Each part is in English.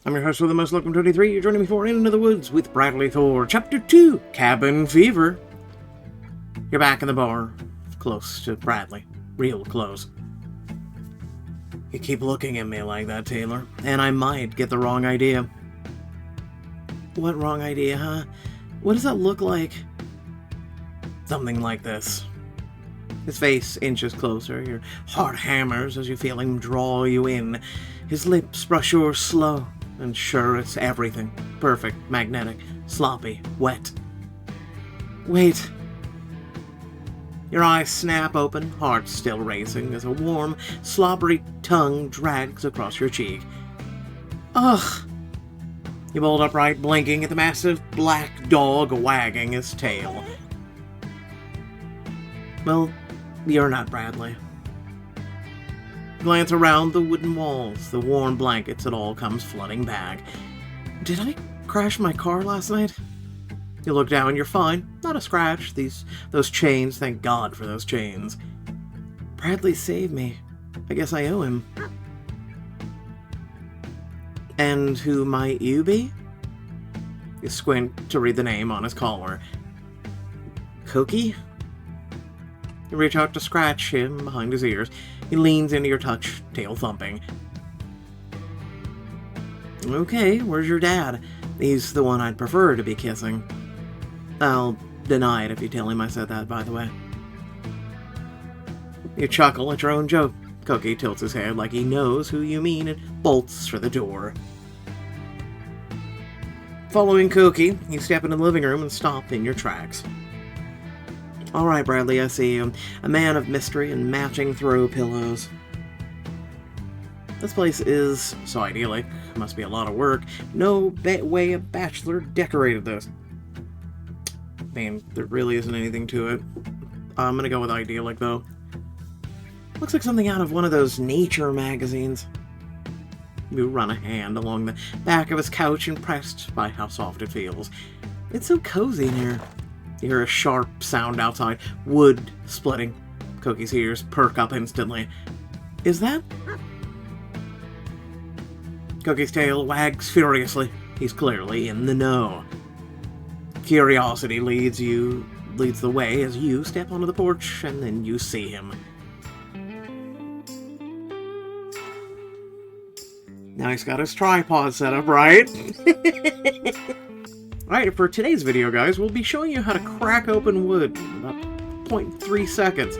I'm your host with the most, Welcome 23. You're joining me for In Into the Woods with Bradley Thor, Chapter 2, Cabin Fever. You're back in the bar, close to Bradley, real close. You keep looking at me like that, Taylor, and I might get the wrong idea. What wrong idea, huh? What does that look like? Something like this. His face inches closer, your heart hammers as you feel him draw you in. His lips brush yours slow, and sure, it's everything. Perfect, magnetic, sloppy, wet. Wait. Your eyes snap open, heart still racing, as a warm, slobbery tongue drags across your cheek. Ugh! You bolt upright, blinking at the massive black dog wagging his tail. Well, you're not Bradley. Glance around the wooden walls, the warm blankets, it all comes flooding back. Did I crash my car last night? You look down, you're fine. Not a scratch. Those chains, thank God for those chains. Bradley saved me. I guess I owe him. And who might you be? You squint to read the name on his collar. Cookie? You reach out to scratch him behind his ears. He leans into your touch, tail thumping. Okay, where's your dad? He's the one I'd prefer to be kissing. I'll deny it if you tell him I said that, by the way. You chuckle at your own joke. Cookie tilts his head like he knows who you mean and bolts for the door. Following Cookie, you step into the living room and stop in your tracks. All right, Bradley, I see you. A man of mystery and matching throw pillows. This place is so idyllic. Must be a lot of work. No way a bachelor decorated this. Man, there really isn't anything to it. I'm gonna go with idyllic, though. Looks like something out of one of those nature magazines. You run a hand along the back of his couch, impressed by how soft it feels. It's so cozy in here. You hear a sharp sound outside, wood splitting. Cookie's ears perk up instantly. Is that? Cookie's tail wags furiously. He's clearly in the know. Curiosity leads the way as you step onto the porch, and then you see him. Now he's got his tripod set up, right? Alright, for today's video, guys, we'll be showing you how to crack open wood in about 0.3 seconds.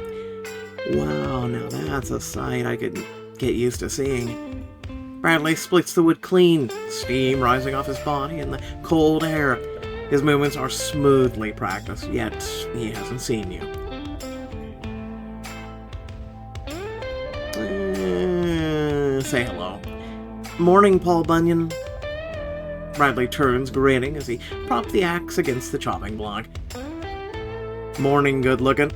Wow, now that's a sight I could get used to seeing. Bradley splits the wood clean, steam rising off his body in the cold air. His movements are smoothly practiced, yet he hasn't seen you. Say hello. Morning, Paul Bunyan. Bradley turns, grinning, as he props the axe against the chopping block. Morning, good-looking.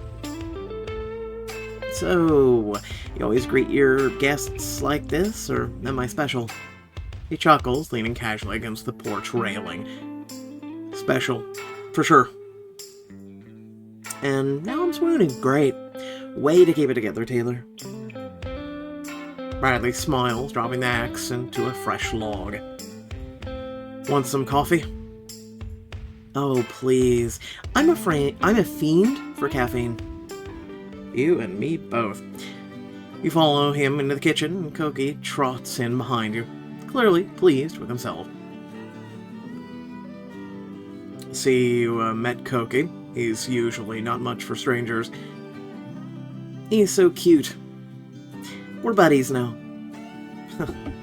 So, you always greet your guests like this, or am I special? He chuckles, leaning casually against the porch railing. Special, for sure. And now I'm swooning. Great. Way to keep it together, Taylor. Bradley smiles, dropping the axe into a fresh log. Want some coffee? Oh, please. I'm a fiend for caffeine. You and me both. You follow him into the kitchen, and Cookie trots in behind you, clearly pleased with himself. See, you met Cookie. He's usually not much for strangers. He's so cute. We're buddies now.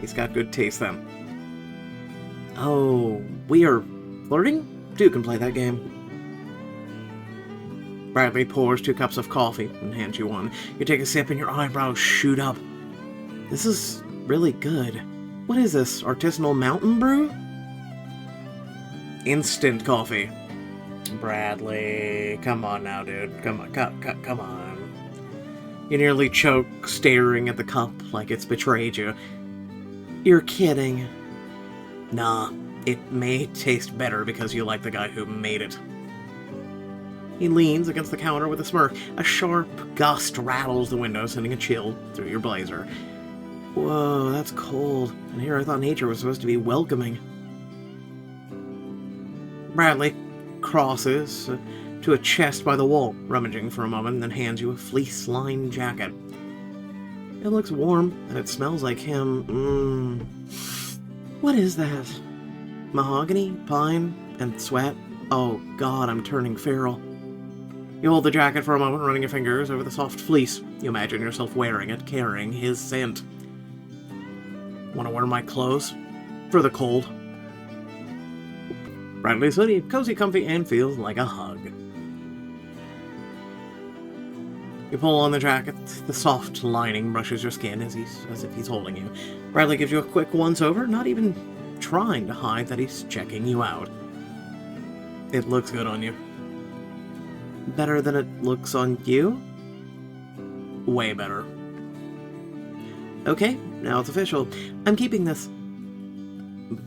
He's got good taste, then. Oh, we are flirting? Two can play that game. Bradley pours 2 cups of coffee and hands you one. You take a sip and your eyebrows shoot up. This is really good. What is this, artisanal mountain brew? Instant coffee. Bradley, come on now, dude. Come on. You nearly choke, staring at the cup like it's betrayed you. You're kidding. Nah, it may taste better because you like the guy who made it. He leans against the counter with a smirk. A sharp gust rattles the window, sending a chill through your blazer. Whoa, that's cold. And here I thought nature was supposed to be welcoming. Bradley crosses to a chest by the wall, rummaging for a moment, and then hands you a fleece-lined jacket. It looks warm, and it smells like him. What is that? Mahogany, pine, and sweat? Oh god, I'm turning feral. You hold the jacket for a moment, running your fingers over the soft fleece. You imagine yourself wearing it, carrying his scent. Want to wear my clothes? For the cold. Bradley's hoodie, cozy, comfy, and feels like a hug. You pull on the jacket, the soft lining brushes your skin as if he's holding you. Bradley gives you a quick once-over, not even trying to hide that he's checking you out. It looks good on you. Better than it looks on you? Way better. Okay, now it's official. I'm keeping this.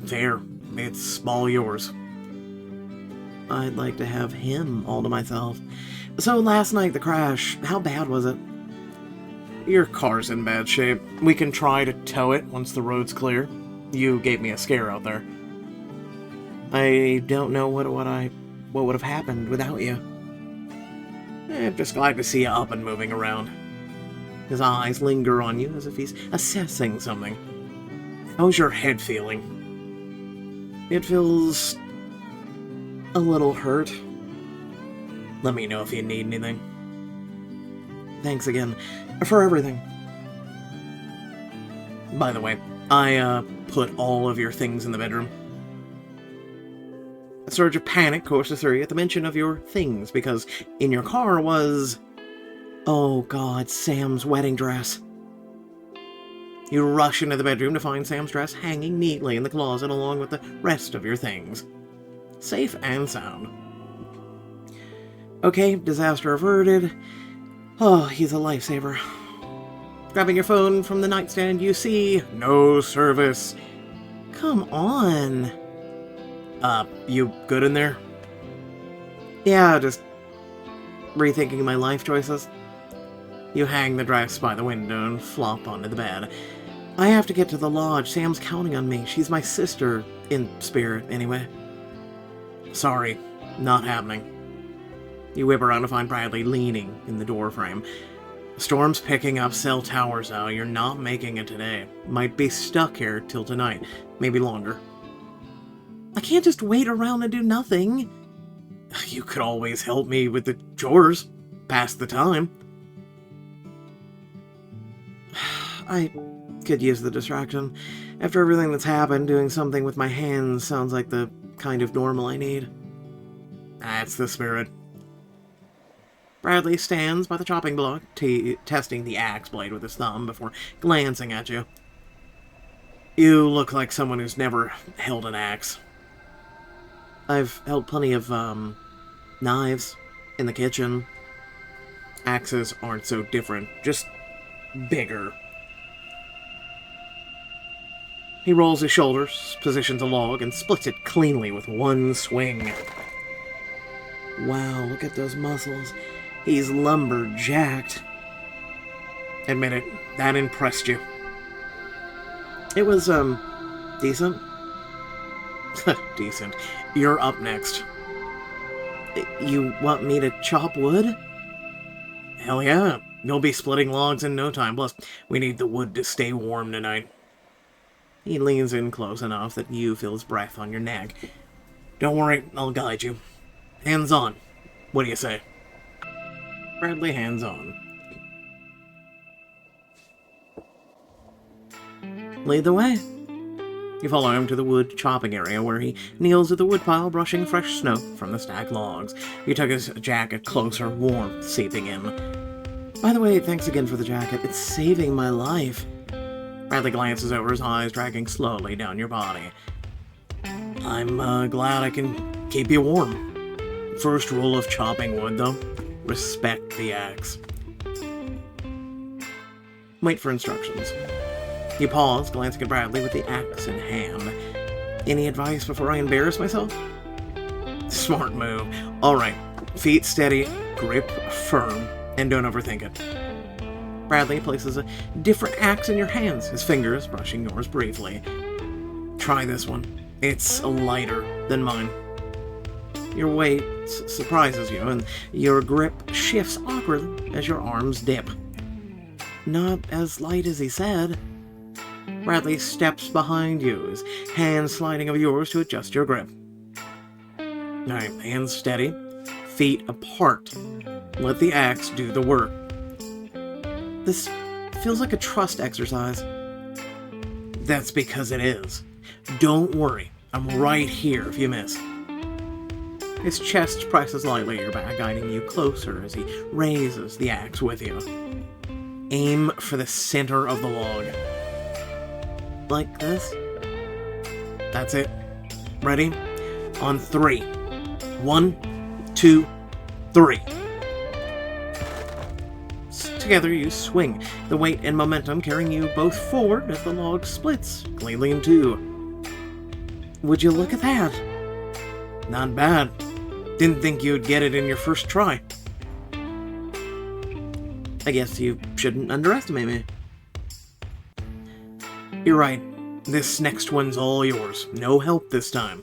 Fair. It's all yours. I'd like to have him all to myself. So last night, the crash, how bad was it? Your car's in bad shape. We can try to tow it once the road's clear. You gave me a scare out there. I don't know what would have happened without you. I'm just glad to see you up and moving around. His eyes linger on you as if he's assessing something. How's your head feeling? It feels a little hurt. Let me know if you need anything. Thanks again for everything. By the way, I put all of your things in the bedroom. A surge of panic courses through you at the mention of your things, because in your car was... oh god, Sam's wedding dress. You rush into the bedroom to find Sam's dress hanging neatly in the closet along with the rest of your things. Safe and sound. Okay, disaster averted. Oh, he's a lifesaver. Grabbing your phone from the nightstand, you see no service. Come on. You good in there? Yeah, just rethinking my life choices. You hang the dress by the window and flop onto the bed. I have to get to the lodge. Sam's counting on me. She's my sister. In spirit, anyway. Sorry, not happening. You whip around to find Bradley leaning in the doorframe. The storm's picking up. Cell towers out. You're not making it today. Might be stuck here till tonight. Maybe longer. I can't just wait around and do nothing. You could always help me with the chores. Pass the time. I could use the distraction. After everything that's happened, doing something with my hands sounds like the kind of normal I need. That's the spirit. Bradley stands by the chopping block, testing the axe blade with his thumb before glancing at you. You look like someone who's never held an axe. I've held plenty of, knives in the kitchen. Axes aren't so different, just bigger. He rolls his shoulders, positions a log, and splits it cleanly with one swing. Wow, look at those muscles. He's lumberjacked. Admit it, that impressed you. It was, decent. Decent. You're up next. You want me to chop wood? Hell yeah. You'll be splitting logs in no time. Plus, we need the wood to stay warm tonight. He leans in close enough that you feel his breath on your neck. Don't worry, I'll guide you. Hands on. What do you say? Bradley, hands on. Lead the way. You follow him to the wood chopping area where he kneels at the woodpile brushing fresh snow from the stacked logs. You tug his jacket closer, warmth seeping in. By the way, thanks again for the jacket. It's saving my life. Bradley glances over, his eyes dragging slowly down your body. I'm glad I can keep you warm. First rule of chopping wood, though. Respect the axe. Wait for instructions. You pause, glancing at Bradley with the axe in hand. Any advice before I embarrass myself? Smart move. Alright, feet steady, grip firm, and don't overthink it. Bradley places a different axe in your hands, his fingers brushing yours briefly. Try this one. It's lighter than mine. Your weight surprises you, and your grip shifts awkwardly as your arms dip. Not as light as he said. Bradley steps behind you, his hand sliding over yours to adjust your grip. Alright, hands steady, feet apart. Let the axe do the work. This feels like a trust exercise. That's because it is. Don't worry, I'm right here if you miss. His chest presses lightly at your back, guiding you closer as he raises the axe with you. Aim for the center of the log. Like this? That's it. Ready? On 3. 1, 2, 3. Together you swing, the weight and momentum carrying you both forward as the log splits, cleanly in two. Would you look at that? Not bad. Didn't think you'd get it in your first try. I guess you shouldn't underestimate me. You're right. This next one's all yours. No help this time.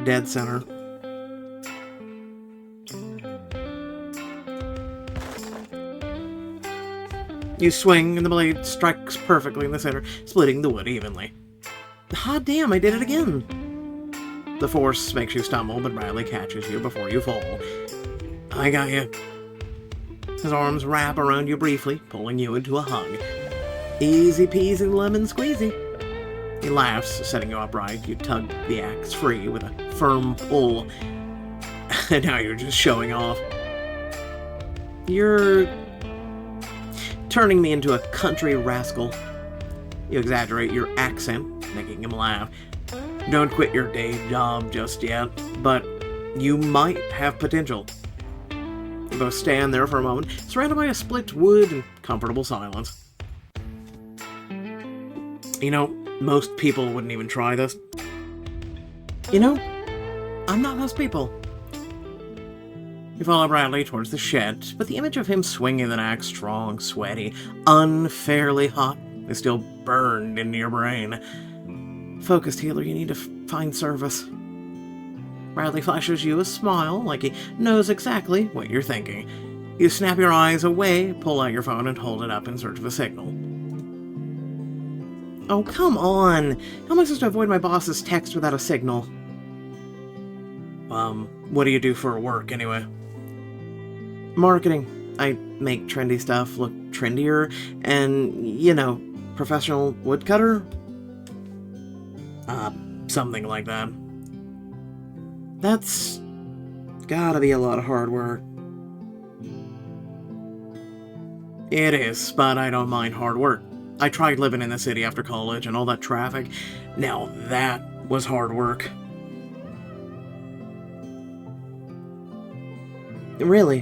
Dead center. You swing, and the blade strikes perfectly in the center, splitting the wood evenly. Hot damn, I did it again! The force makes you stumble, but Bradley catches you before you fall. I got you. His arms wrap around you briefly, pulling you into a hug. Easy peasy lemon squeezy. He laughs, setting you upright. You tug the axe free with a firm pull. And now you're just showing off. You're turning me into a country rascal. You exaggerate your accent, making him laugh. Don't quit your day job just yet, but you might have potential. You both stand there for a moment, surrounded by a split wood and comfortable silence. You know, most people wouldn't even try this. You know, I'm not most people. You follow Bradley towards the shed, but the image of him swinging an axe, strong, sweaty, unfairly hot, is still burned into your brain. Focused healer, you need to find service. Bradley flashes you a smile, like he knows exactly what you're thinking. You snap your eyes away, pull out your phone, and hold it up in search of a signal. Oh, come on! How am I supposed to avoid my boss's text without a signal? What do you do for work, anyway? Marketing. I make trendy stuff look trendier, and, you know, professional woodcutter? Something like that. That's gotta be a lot of hard work. It is, but I don't mind hard work. I tried living in the city after college and all that traffic. Now that was hard work. Really?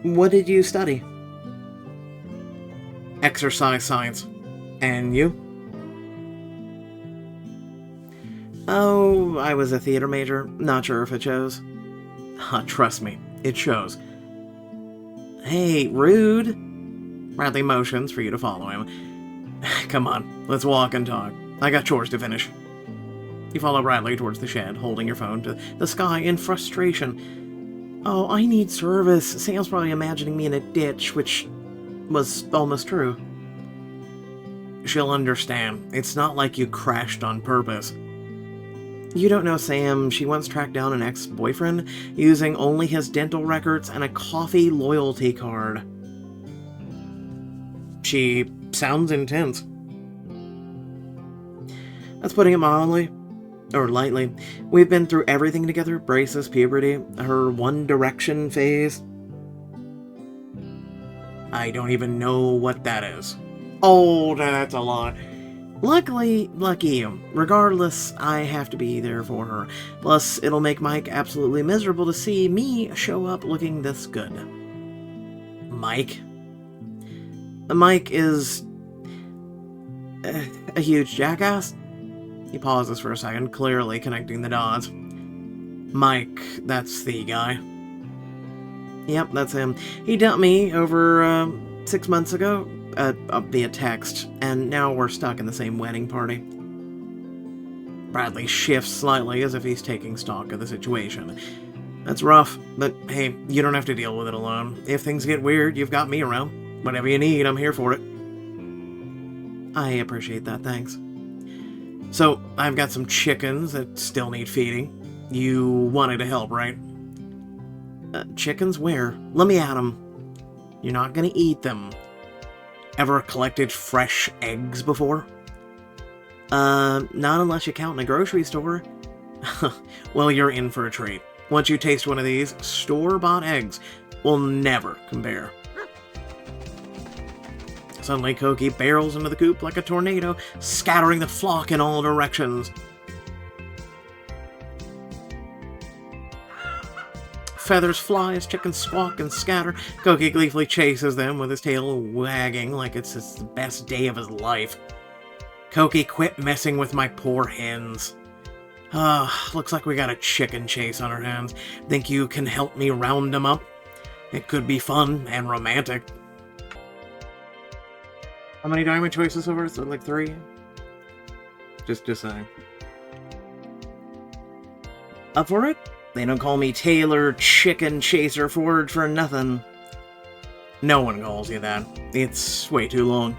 What did you study? Exercise science. And you? Oh, I was a theater major. Not sure if it shows. Trust me, it shows. Hey, rude. Bradley motions for you to follow him. Come on, let's walk and talk. I got chores to finish. You follow Bradley towards the shed, holding your phone to the sky in frustration. Oh, I need service. Sam's probably imagining me in a ditch, which was almost true. She'll understand. It's not like you crashed on purpose. You don't know Sam. She once tracked down an ex-boyfriend using only his dental records and a coffee loyalty card. She sounds intense. That's putting it mildly. Or lightly. We've been through everything together. Braces, puberty, her One Direction phase. I don't even know what that is. Oh, that's a lot. Lucky you. Regardless, I have to be there for her. Plus, it'll make Mike absolutely miserable to see me show up looking this good. Mike? Mike is a huge jackass. He pauses for a second, clearly connecting the dots. Mike, that's the guy. Yep, that's him. He dumped me over 6 months ago, via text, and now we're stuck in the same wedding party. Bradley shifts slightly as if he's taking stock of the situation. That's rough, but hey, you don't have to deal with it alone. If things get weird, you've got me around. Whatever you need, I'm here for it. I appreciate that, thanks. So, I've got some chickens that still need feeding. You wanted to help, right? Chickens where? Let me at them. You're not gonna eat them. Ever collected fresh eggs before? Not unless you count in a grocery store. Well, you're in for a treat. Once you taste one of these, store-bought eggs will never compare. Suddenly, Koki barrels into the coop like a tornado, scattering the flock in all directions. Feathers fly as chickens squawk and scatter. Koki gleefully chases them with his tail wagging like it's the best day of his life. Koki, quit messing with my poor hens. Looks like we got a chicken chase on our hands. Think you can help me round them up? It could be fun and romantic. How many diamond choices so far? So like 3? Just saying. Up for it? They don't call me Taylor Chicken Chaser Forge for nothing. No one calls you that. It's way too long.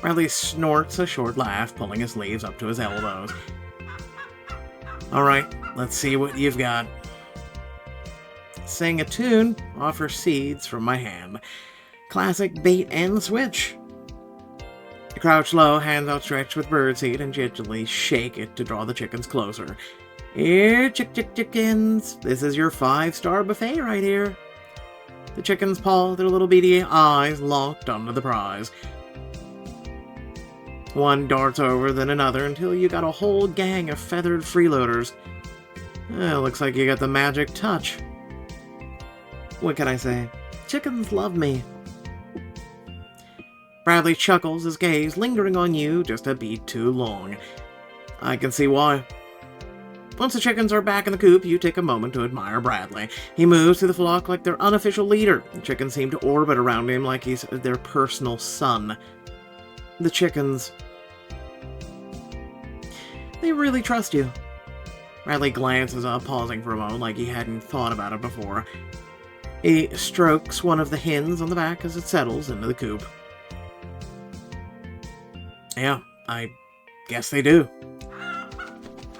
Bradley snorts a short laugh, pulling his sleeves up to his elbows. Alright, let's see what you've got. Sing a tune, offer seeds from my hand. Classic bait and switch. You crouch low, hands outstretched with birdseed, and gingerly shake it to draw the chickens closer. Here, chickens, this is your 5-star buffet right here. The chickens paw their little beady eyes locked onto the prize. One darts over, then another, until you got a whole gang of feathered freeloaders. Looks like you got the magic touch. What can I say? Chickens love me. Bradley chuckles, his gaze lingering on you just a beat too long. I can see why. Once the chickens are back in the coop, you take a moment to admire Bradley. He moves through the flock like their unofficial leader. The chickens seem to orbit around him like he's their personal son. The chickens... they really trust you. Bradley glances up, pausing for a moment like he hadn't thought about it before. He strokes one of the hens on the back as it settles into the coop. Yeah, I guess they do.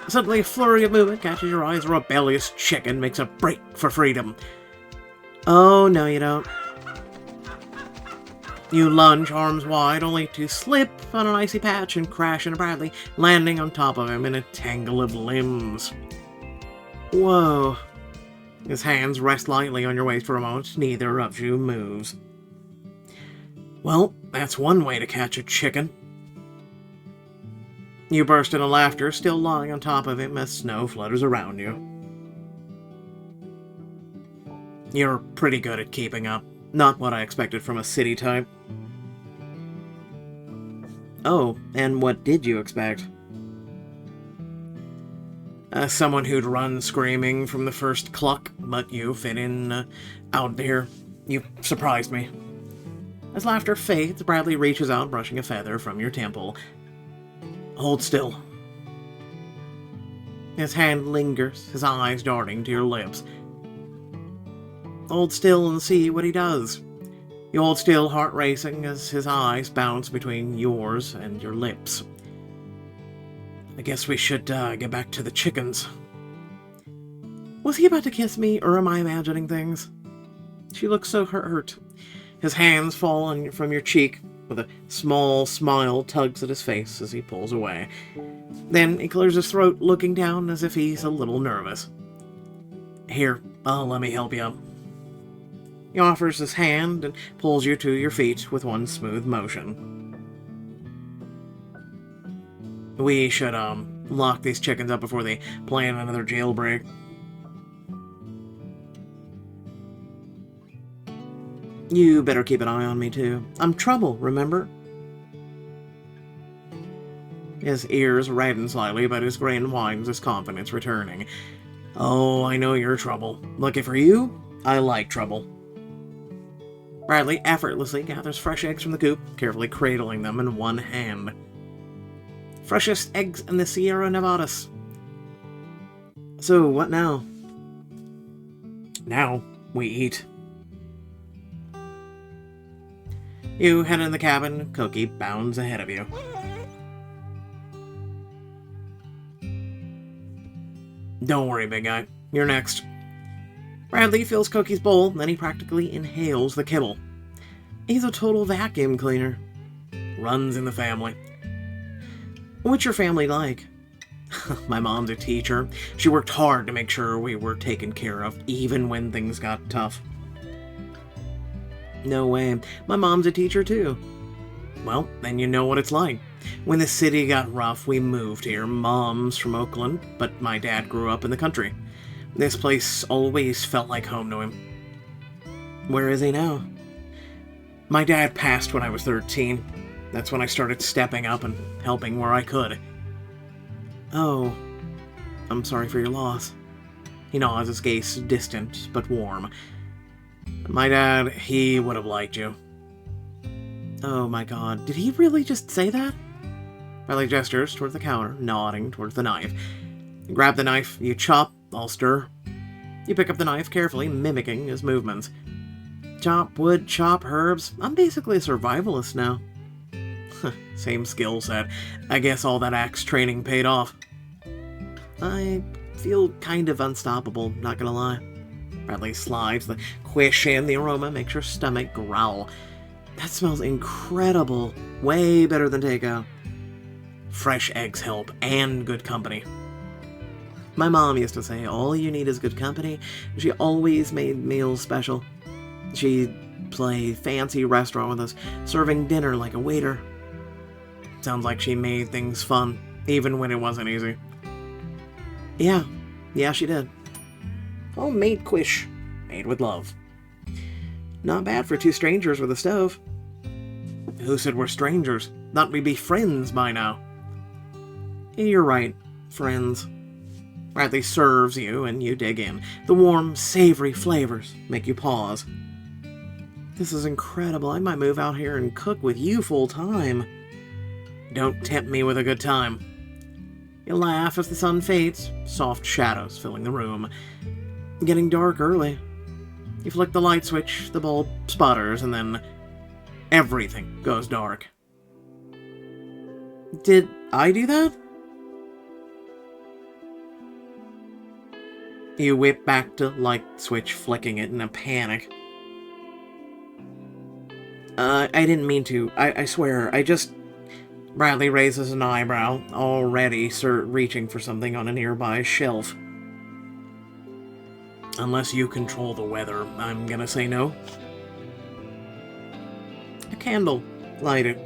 Suddenly, a flurry of movement catches your eyes. A rebellious chicken makes a break for freedom. Oh, no you don't. You lunge, arms wide, only to slip on an icy patch and crash into Bradley, landing on top of him in a tangle of limbs. Whoa. His hands rest lightly on your waist for a moment. Neither of you moves. Well, that's one way to catch a chicken. You burst into laughter, still lying on top of him as snow flutters around you. You're pretty good at keeping up. Not what I expected from a city type. Oh, and what did you expect? Someone who'd run screaming from the first cluck, but you fit in out here. You surprised me. As laughter fades, Bradley reaches out, brushing a feather from your temple. Hold still. His hand lingers, his eyes darting to your lips. Hold still and see what he does. You hold still, heart racing, as his eyes bounce between yours and your lips. I guess we should get back to the chickens. Was he about to kiss me, or am I imagining things? She looks so hurt. His hands fall from your cheek, with a small smile tugs at his face as he pulls away. Then he clears his throat, looking down as if he's a little nervous. Here, let me help you up. He offers his hand and pulls you to your feet with one smooth motion. We should, lock these chickens up before they plan another jailbreak. You better keep an eye on me, too. I'm trouble, remember? His ears redden slightly, but his grin widens, his confidence returning. Oh, I know you're trouble. Lucky for you, I like trouble. Bradley effortlessly gathers fresh eggs from the coop, carefully cradling them in one hand. Freshest eggs in the Sierra Nevadas. So, what now? Now, we eat. You head in the cabin, Cookie bounds ahead of you. Don't worry, big guy. You're next. Bradley fills Cookie's bowl, then he practically inhales the kibble. He's a total vacuum cleaner. Runs in the family. What's your family like? My mom's a teacher. She worked hard to make sure we were taken care of, even when things got tough. No way. My mom's a teacher too. Well, then you know what it's like. When the city got rough, we moved here. Mom's from Oakland, but my dad grew up in the country. This place always felt like home to him. Where is he now? My dad passed when I was 13. That's when I started stepping up and helping where I could. Oh, I'm sorry for your loss. He nods, his gaze distant but warm. My dad, he would have liked you. Oh my god, did he really just say that? Bradley gestures towards the counter, nodding towards the knife. You grab the knife, you chop, I'll stir. You pick up the knife carefully, mimicking his movements. Chop wood, chop herbs. I'm basically a survivalist now. Same skill set. I guess all that axe training paid off. I feel kind of unstoppable, not gonna lie. Bradley slides the quish in, the aroma makes your stomach growl. That smells incredible. Way better than takeout. Fresh eggs help, and good company. My mom used to say, all you need is good company. She always made meals special. She'd play fancy restaurant with us, serving dinner like a waiter. Sounds like she made things fun, even when it wasn't easy. Yeah, she did. Homemade quiche, made with love. Not bad for two strangers with a stove. Who said we're strangers? Thought we'd be friends by now. You're right, friends. Bradley serves you, and you dig in. The warm, savory flavors make you pause. This is incredible. I might move out here and cook with you full time. Don't tempt me with a good time. You laugh as the sun fades, soft shadows filling the room. Getting dark early. You flick the light switch, the bulb sputters, and then everything goes dark. Did I do that? You whip back to light switch, flicking it in a panic. I didn't mean to. I swear, I just... Bradley raises an eyebrow, already reaching for something on a nearby shelf. Unless you control the weather, I'm gonna say no. A candle. Light it.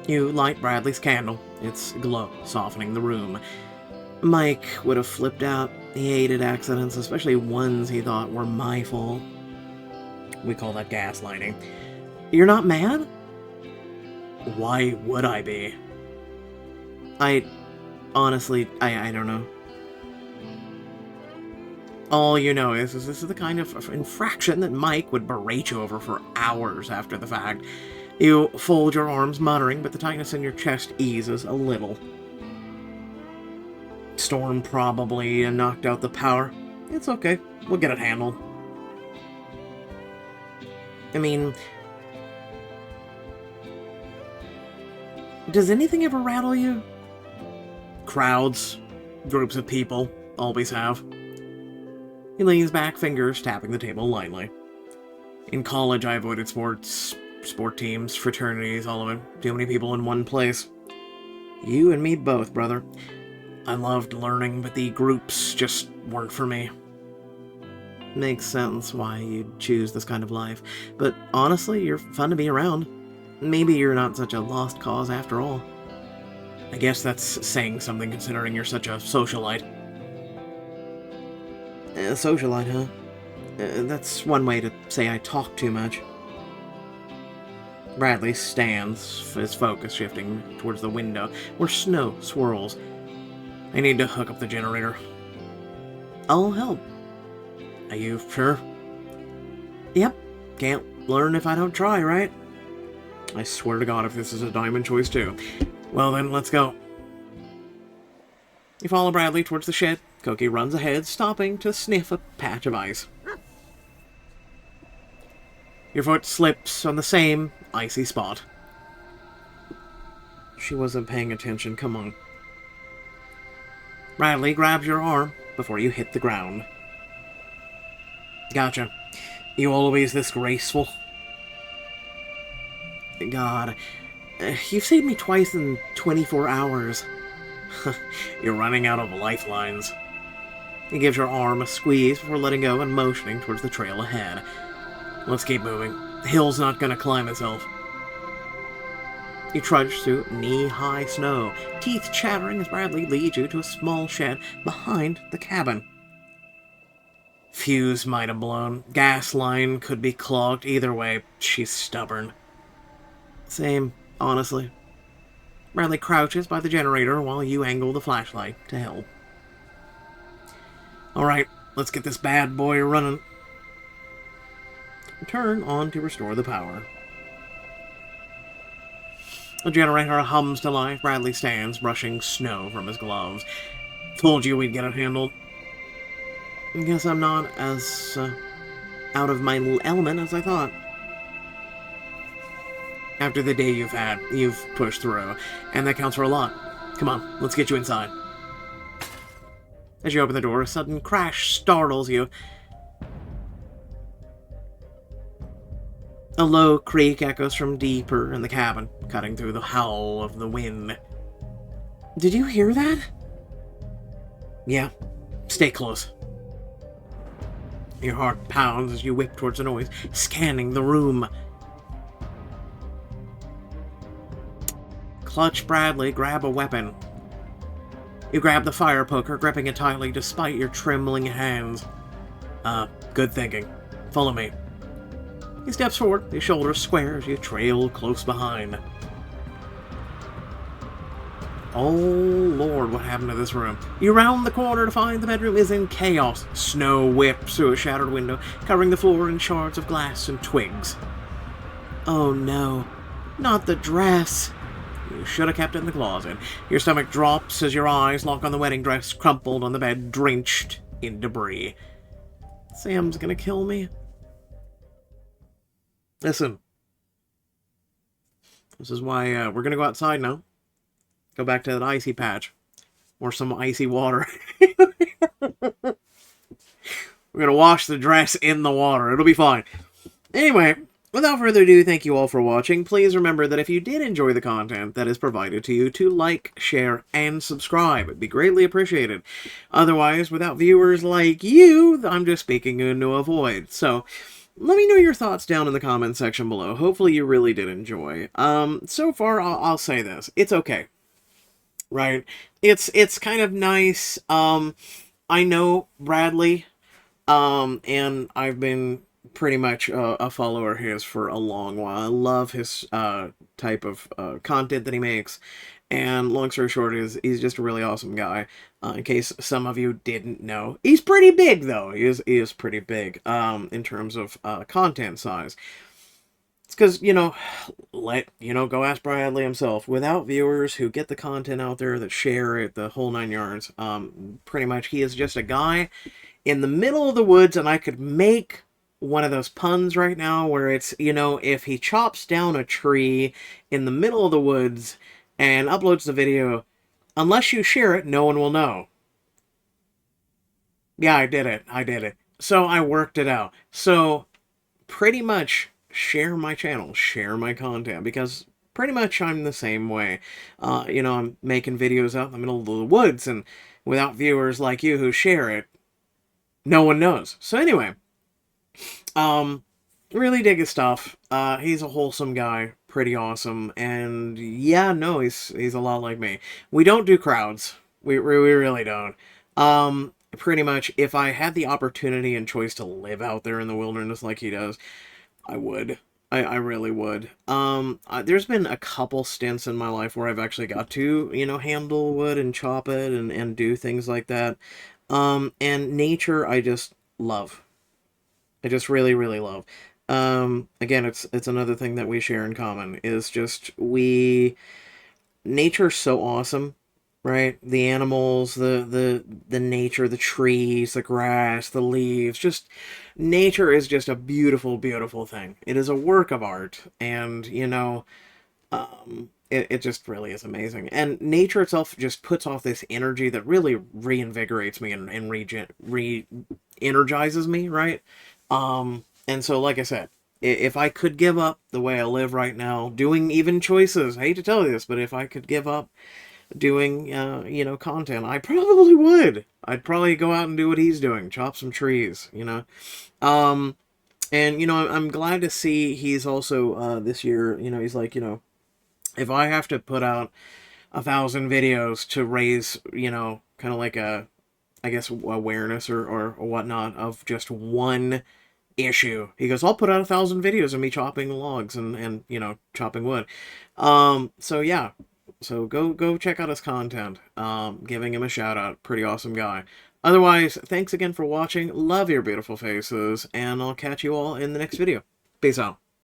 You light Bradley's candle, its glow softening the room. Mike would have flipped out. He hated accidents, especially ones he thought were my fault. We call that gaslighting. You're not mad? Why would I be? Honestly, I don't know. All you know is this is the kind of infraction that Mike would berate you over for hours after the fact. You fold your arms, muttering, but the tightness in your chest eases a little. Storm probably knocked out the power. It's okay. We'll get it handled. I mean... Does anything ever rattle you? Crowds. Groups of people. Always have. He leans back, fingers tapping the table lightly. In college, I avoided sports, sport teams, fraternities, all of it. Too many people in one place. You and me both, brother. I loved learning, but the groups just weren't for me. Makes sense why you'd choose this kind of life. But honestly, you're fun to be around. Maybe you're not such a lost cause after all. I guess that's saying something considering you're such a socialite. Socialite, huh? That's one way to say I talk too much. Bradley stands, his focus shifting towards the window, where snow swirls. I need to hook up the generator. I'll help. Are you sure? Yep. Can't learn if I don't try, right? I swear to God if this is a diamond choice too. Well then, let's go. You follow Bradley towards the shed. Cookie runs ahead, stopping to sniff a patch of ice. Your foot slips on the same icy spot. She wasn't paying attention, come on. Bradley grabs your arm before you hit the ground. Gotcha. You always this graceful? God, you've saved me twice in 24 hours. You're running out of lifelines. He gives your arm a squeeze before letting go and motioning towards the trail ahead. Let's keep moving. The hill's not gonna climb itself. You trudge through knee-high snow, teeth chattering as Bradley leads you to a small shed behind the cabin. Fuse might have blown. Gas line could be clogged. Either way, she's stubborn. Same, honestly. Bradley crouches by the generator while you angle the flashlight to help. Alright, let's get this bad boy running. Turn on to restore the power. The generator hums to life. Bradley stands, brushing snow from his gloves. Told you we'd get it handled. I guess I'm not as out of my element as I thought. After the day you've had, you've pushed through, and that counts for a lot. Come on, let's get you inside. As you open the door, a sudden crash startles you. A low creak echoes from deeper in the cabin, cutting through the howl of the wind. Did you hear that? Yeah. Stay close. Your heart pounds as you whip towards the noise, scanning the room. Clutch Bradley, grab a weapon. You grab the fire poker, gripping it tightly despite your trembling hands. Good thinking. Follow me. He steps forward, his shoulders square as you trail close behind. Oh Lord, what happened to this room? You round the corner to find the bedroom is in chaos. Snow whips through a shattered window, covering the floor in shards of glass and twigs. Oh no, not the dress. You should have kept it in the closet. Your stomach drops as your eyes lock on the wedding dress crumpled on the bed, drenched in debris. Sam's gonna kill me. Listen. This is why we're gonna go outside now. Go back to that icy patch. Or some icy water. We're gonna wash the dress in the water. It'll be fine. Anyway, without further ado, thank you all for watching. Please remember that if you did enjoy the content that is provided to you, to like, share, and subscribe. It'd be greatly appreciated. Otherwise, without viewers like you, I'm just speaking into a void. So, let me know your thoughts down in the comment section below. Hopefully you really did enjoy. So far, I'll say this. It's okay. Right? It's kind of nice. I know Bradley, and I've been pretty much a follower of his for a long while. I love his type of content that he makes, and long story short is he's just a really awesome guy. In case some of you didn't know, he's pretty big though. He is pretty big in terms of content size. It's because, go ask Bradley himself. Without viewers who get the content out there, that share it, the whole 9 yards, pretty much he is just a guy in the middle of the woods, and I could make one of those puns right now where it's, if he chops down a tree in the middle of the woods and uploads the video, unless you share it, no one will know. Yeah, I did it. So I worked it out. So pretty much share my channel, share my content, because pretty much I'm the same way. I'm making videos out in the middle of the woods, and without viewers like you who share it, no one knows. So anyway, really dig his stuff. He's a wholesome guy, pretty awesome, and yeah, no, he's a lot like me. We don't do crowds. We really don't. Pretty much, if I had the opportunity and choice to live out there in the wilderness like he does, I would. I really would. There's been a couple stints in my life where I've actually got to, handle wood and chop it and do things like that. And nature, I just love. I just really, really love. Again, it's another thing that we share in common is just nature's so awesome, right? The animals, the nature, the trees, the grass, the leaves, just nature is just a beautiful, beautiful thing. It is a work of art, and it just really is amazing. And nature itself just puts off this energy that really reinvigorates me and energizes me, right? And so, like I said, if I could give up the way I live right now, doing even choices, I hate to tell you this, but if I could give up doing, content, I probably would. I'd probably go out and do what he's doing, chop some trees. Um, and, I'm glad to see he's also, this year, he's like, if I have to put out 1,000 videos to raise, kind of like I guess, awareness or whatnot of just one issue. He goes, I'll put out 1,000 videos of me chopping logs and chopping wood. So yeah. So go check out his content. Giving him a shout out. Pretty awesome guy. Otherwise, thanks again for watching. Love your beautiful faces, and I'll catch you all in the next video. Peace out.